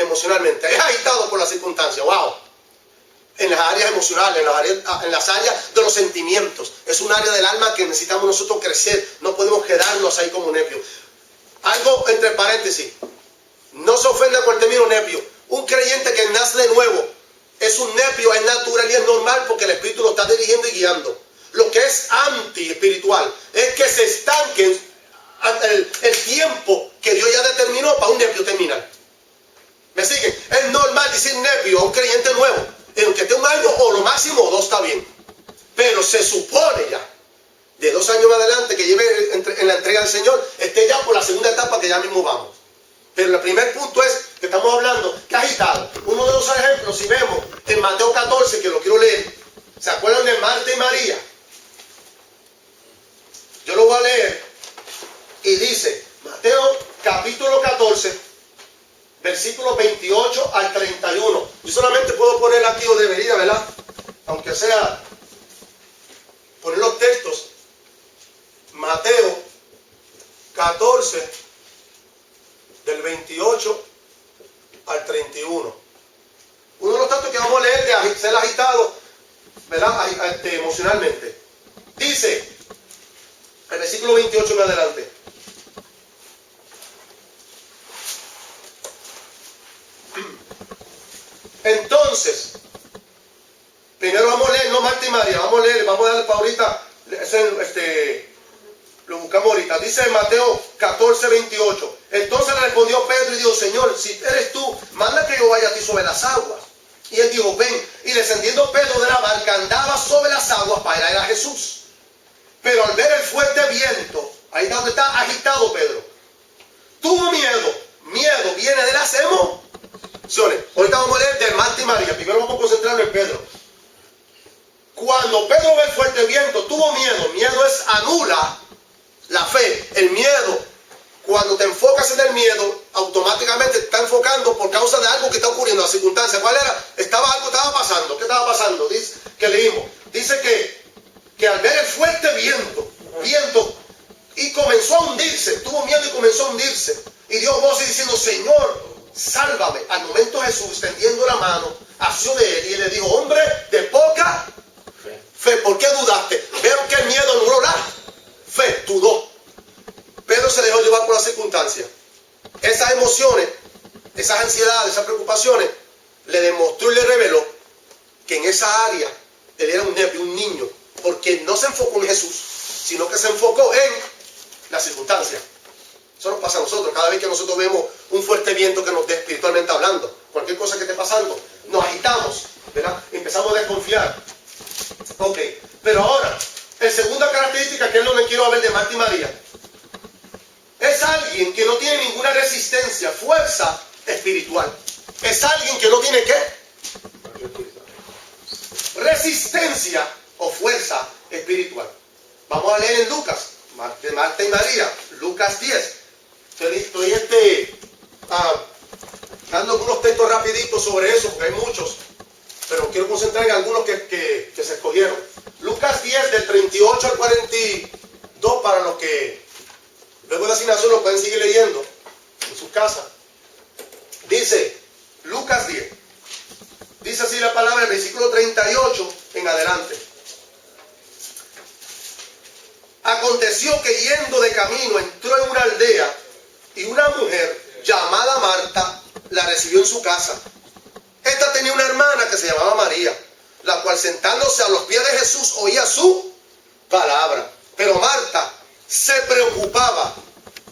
emocionalmente. Es agitado por la circunstancia. ¡Wow! En las áreas emocionales, en las áreas de los sentimientos. Es un área del alma que necesitamos nosotros crecer. No podemos quedarnos ahí como nepios. Algo entre paréntesis. No se ofenda con el término nepio. Un creyente que nace de nuevo es un nepio, es natural y es normal porque el Espíritu lo está dirigiendo y guiando. Lo que es anti-espiritual es que se estanque el tiempo que Dios ya determinó para un nepio terminal. ¿Me siguen? Es normal decir nepio a un creyente nuevo. Aunque esté un año o lo máximo 2 está bien. Pero se supone ya, de 2 años en adelante, que lleve en la entrega del Señor, esté ya por la segunda etapa que ya mismo vamos. Pero el primer punto es que estamos hablando que agitado. Uno de los ejemplos, si vemos en Mateo 14, que lo quiero leer, ¿se acuerdan de Marta y María? Yo lo voy a leer y dice, Mateo capítulo 14, versículos 28 al 31. Yo solamente puedo poner aquí o debería, ¿verdad? Aunque sea poner los textos. Mateo 14, del 28 al 31. Uno de los textos que vamos a leer de ser agitado, ¿verdad? Emocionalmente. Dice, el versículo 28 en adelante. Entonces, primero vamos a leer, no Marta y María, vamos a leer, vamos a darle para ahorita, lo buscamos ahorita. Dice en Mateo 14, 28. Entonces le respondió Pedro y dijo, Señor, si eres tú, manda que yo vaya a ti sobre las aguas. Y él dijo, ven. Y descendiendo Pedro de la barca, andaba sobre las aguas para ir a Jesús. Pero al ver el fuerte viento, ahí está donde está agitado Pedro, tuvo miedo. Miedo viene de las emociones. Ahorita vamos a leer de Marta y María. Primero vamos a concentrarnos en Pedro. Cuando Pedro ve el fuerte viento, tuvo miedo. Miedo es anula la fe. El miedo, cuando te enfocas en el miedo, automáticamente te está enfocando por causa de algo que está ocurriendo, la circunstancia. ¿Cuál era? Algo estaba pasando. ¿Qué estaba pasando? Dice que leímos. Dice que al ver el fuerte viento, y comenzó a hundirse, tuvo miedo y comenzó a hundirse. Y dio voces diciendo, Señor, sálvame. Al momento Jesús, extendiendo la mano, asió de él y le dijo, hombre de poca fe, ¿por qué dudaste? Veo que el miedo anuló la fe, dudó. Pedro se dejó llevar por las circunstancias. Esas emociones, esas ansiedades, esas preocupaciones, le demostró y le reveló que en esa área él era un nepio, un niño, porque no se enfocó en Jesús, sino que se enfocó en las circunstancias. Eso nos pasa a nosotros. Cada vez que nosotros vemos un fuerte viento que nos dé espiritualmente hablando, cualquier cosa que esté pasando, nos agitamos, ¿verdad? Empezamos a desconfiar. Ok, pero ahora, la segunda característica, que es lo que quiero hablar de Marta y María, es alguien que no tiene ninguna resistencia, fuerza espiritual. Es alguien que no tiene ¿qué? Resistencia o fuerza espiritual. Vamos a leer en Lucas, de Marta y María, Lucas 10. Estoy dando algunos textos rapiditos sobre eso, porque hay muchos, pero quiero concentrar en algunos que se escogieron. Lucas 10, del 38 al 42, para los que luego de la asignación lo pueden seguir leyendo en su casa. Dice, Lucas 10, dice así la palabra, el versículo 38 en adelante. Aconteció que yendo de camino entró en una aldea y una mujer llamada Marta la recibió en su casa. Esta tenía una hermana que se llamaba María, la cual sentándose a los pies de Jesús oía su palabra. Pero Marta se preocupaba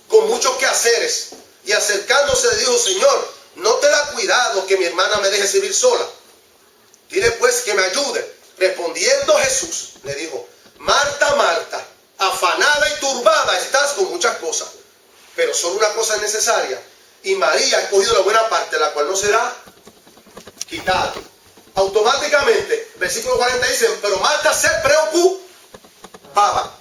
con muchos quehaceres y acercándose le dijo, Señor, ¿no te da cuidado que mi hermana me deje servir sola? Dile pues que me ayude. Respondiendo Jesús le dijo, Marta, Marta, afanada y turbada estás con muchas cosas, pero solo una cosa es necesaria, y María ha escogido la buena parte, la cual no será quitada. Automáticamente, versículo 40 dice, pero Marta se preocupaba.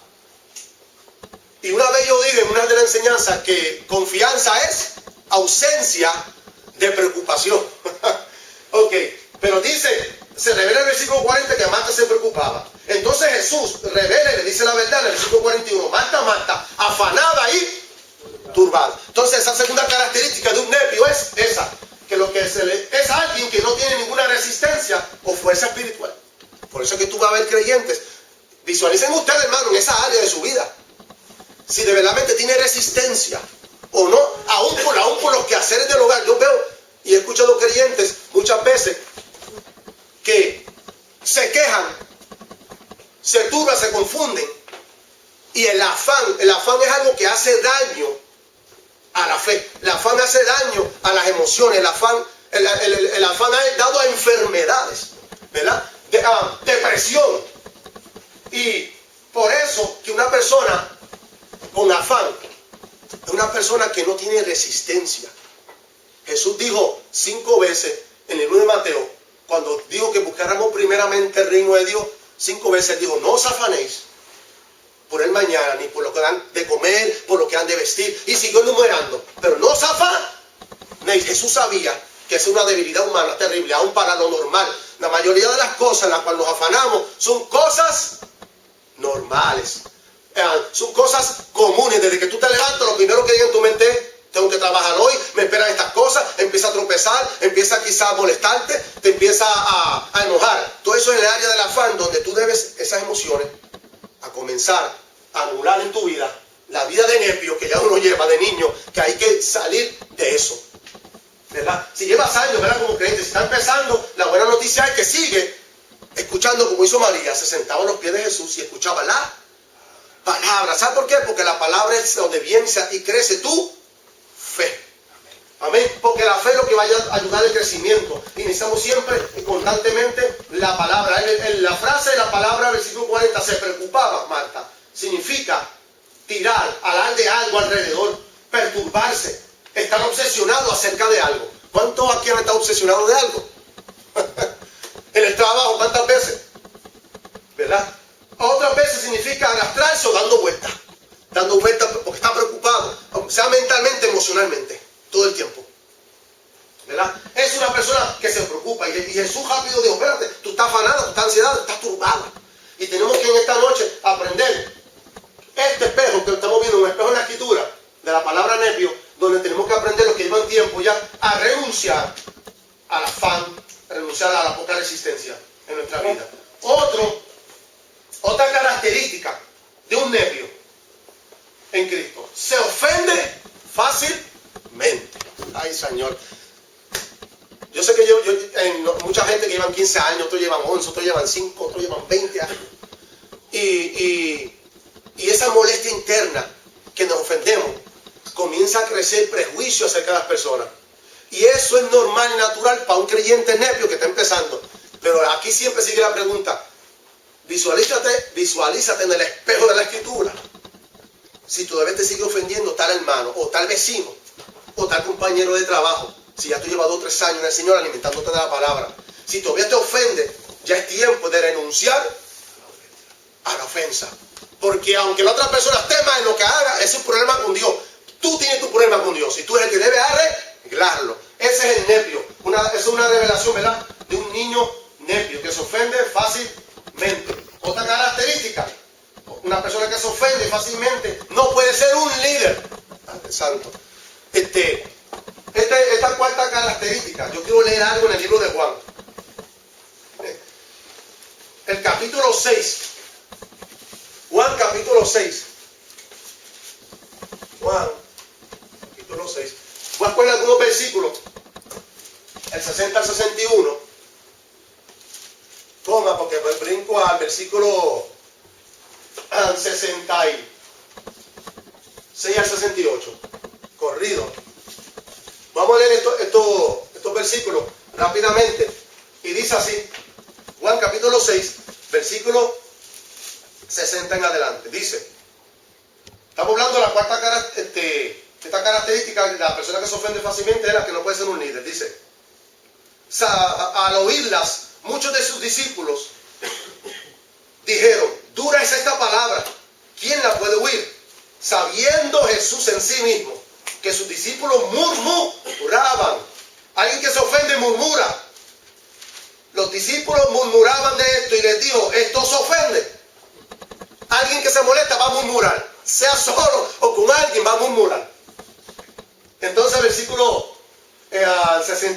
Y una vez yo dije en una de las enseñanzas que confianza es ausencia de preocupación. Ok, pero dice, se revela en el versículo 40 que Marta se preocupaba. Entonces Jesús revela y le dice la verdad en el versículo 41. Marta, Marta, afanada y turbada. Entonces esa segunda característica de un nepio es esa, que lo que fuerza espiritual. Por eso es que tú vas a ver creyentes. Visualicen ustedes, hermano, en esa área de su vida. Si de verdad tiene resistencia o no, aún por los quehaceres del hogar. Yo veo y he escuchado creyentes muchas veces que se quejan, se turban, se confunden. Y el afán es algo que hace daño a la fe. El afán hace daño a las emociones. El afán ha dado a enfermedades, ¿verdad? Depresión. Y por eso que una persona con afán es una persona que no tiene resistencia. Jesús dijo 5 veces en el libro de Mateo, cuando dijo que buscáramos primeramente el reino de Dios, 5 veces dijo: no os afanéis por el mañana, ni por lo que dan de comer, por lo que han de vestir. Y siguió enumerando. Pero no os afanéis. Jesús sabía que es una debilidad humana terrible, aún para lo normal. La mayoría de las cosas en las cuales nos afanamos son cosas normales. Son cosas comunes. Desde que tú te levantas, lo primero que llega en tu mente es: tengo que trabajar hoy, me esperan estas cosas, empieza a tropezar, empieza quizás a molestarte, te empieza a enojar. Todo eso es el área del afán, donde tú debes esas emociones a comenzar a anular en tu vida la vida de nepio que ya uno lleva de niño, que hay que salir de eso, ¿verdad? Si llevas años, ¿verdad?, como creyente, si está empezando, la buena noticia es que sigue escuchando, como hizo María, se sentaba a los pies de Jesús y escuchaba la palabra. ¿Sabes por qué? Porque la palabra es donde viene y crece tu fe. Amén. Porque la fe es lo que va a ayudar al crecimiento. Y necesitamos siempre y constantemente la palabra. La frase de la palabra, versículo 40, se preocupaba, Marta, significa tirar, hablar de algo alrededor, perturbarse, estar obsesionado acerca de algo. ¿Cuántos aquí han estado obsesionados de algo? En el trabajo, ¿cuántas veces? ¿Verdad? Otras veces significa arrastrarse o dando vueltas. Dando vueltas porque está preocupado, sea mentalmente, emocionalmente, todo el tiempo. ¿Verdad? Es una persona que se preocupa. Y Jesús rápido dijo: espérate, tú estás afanada, tú estás ansiedad, tú estás turbada. Y tenemos que en esta noche aprender este espejo que estamos viendo, un espejo en la escritura de la palabra nepio, donde tenemos que aprender, los que llevan tiempo ya, a renunciar al afán, renunciar a la poca resistencia en nuestra vida. Otra característica de un nepio en Cristo: se ofende fácilmente. Ay, Señor. Yo sé que mucha gente que llevan 15 años, otros llevan 11, otros llevan 5, otros llevan 20 años. Y esa molestia interna que nos ofendemos, comienza a crecer prejuicio acerca de las personas. Y eso es normal y natural para un creyente nepio que está empezando. Pero aquí siempre sigue la pregunta: visualízate en el espejo de la escritura. Si todavía te sigue ofendiendo tal hermano, o tal vecino, o tal compañero de trabajo, si ya tú llevas 2 o 3 años en el Señor alimentándote de la palabra, si todavía te ofende, ya es tiempo de renunciar a la ofensa. Porque aunque la otra persona tema en lo que haga, es un problema con Dios. Tú tienes tu problema con Dios y tú eres el que debe arreglarlo. Ese es el nepio. Es una revelación, ¿verdad?, de un niño nepio que se ofende fácilmente. Otra característica: una persona que se ofende fácilmente no puede ser un líder. Padre Santo. Esta cuarta característica, yo quiero leer algo en el libro de Juan. El capítulo 6. Juan capítulo 6. Juan capítulo 6. Voy a poner algunos versículos. El 60 al 61. Toma, porque brinco al versículo 66 al 68. Corrido. Vamos a leer estos versículos rápidamente. Y dice así: Juan capítulo 6, versículo 60 en adelante. Dice, estamos hablando de la cuarta esta característica de la persona que se ofende fácilmente, es la que no puede ser un líder. Dice: al oírlas, muchos de sus discípulos dijeron: dura es esta palabra, ¿quién la puede oír? Sabiendo Jesús en sí mismo que sus discípulos murmuraban. Alguien que se ofende murmura. Los discípulos murmuraban de esto y les dijo: esto se ofende. Alguien que se molesta va a murmurar, sea solo o con alguien va a murmurar. Entonces, versículo 60.